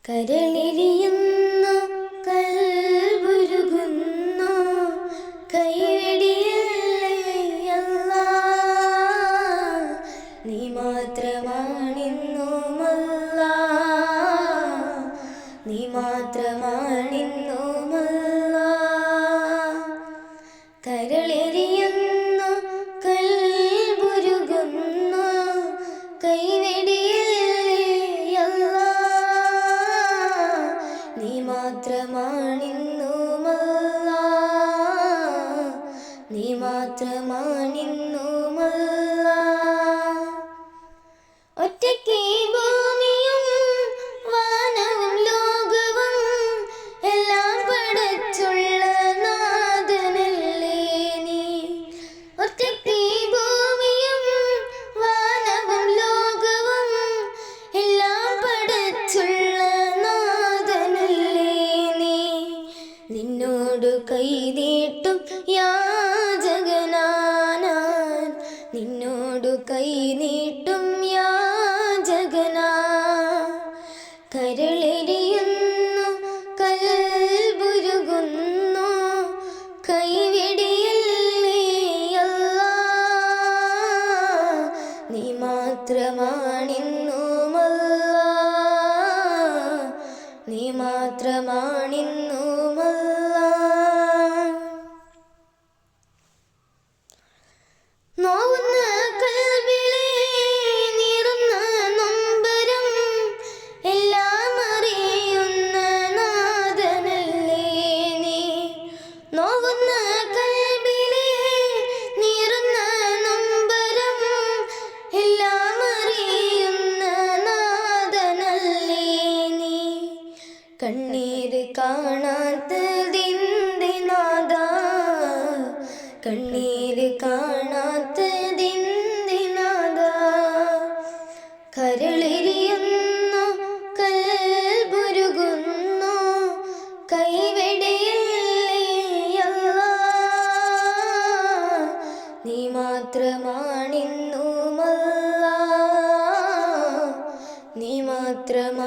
കരളിരിയുന്നു കൽവുരുകുന്നു കൈവെടിയല്ലയല്ലാ നീ മാത്രമാണിന്നുമല്ലാ നീ മാത്രമാണിന്നുമല്ലാ കരളിരിയുന്നു കൽവുരുകുന്നു കൈവെടിയല്ലയല്ലാ നീ മാത്രമാണിന്നുമല്ലാ നീ മാത്രമാണിന്നുമല്ലാ ഒറ്റയ്ക്ക് ഭൂമിയും വാനവും ലോകവും എല്ലാം പടച്ചുള്ള നാഥനല്ലേ നീ ഒറ്റയ്ക്ക് ഭൂമിയും വാനവും ലോകവും എല്ലാം പടച്ചുള്ള നാഥനല്ലേ നീ നിന്നോട് കൈ നീട്ടും യാചകനാൻ നിന്നോട് കൈ നീട്ടും യാചകനാ കരളെരിയുന്നു കൽവുരുകുന്നു കൈവെടിയല്ലേ അല്ലാ നീ മാത്രമാണിന്നുമല്ലാ നീ മാത്രമാണിന്നുമല്ലാ നോവുന്ന കൽവിലെ നീറുന്ന നൊമ്പരം എല്ലാം അറിയുന്ന നാഥനല്ലേ നീ നോവുന്ന കൽവിലെ നീറുന്ന നൊമ്പരം എല്ലാം അറിയുന്ന നാഥനല്ലേ നീ കണ്ണീര് കാണാത്തതിൻ്റെ നാഥാ കണ്ണീര് കാണാത്തതിൻ്റെ നാഥാ കരളെരിയുന്നു കൽവുരുകുന്നു കൈവെടിയല്ലേ അല്ലാ നീ മാത്രമാണിന്നുമല്ലാ നീ മാത്രമാ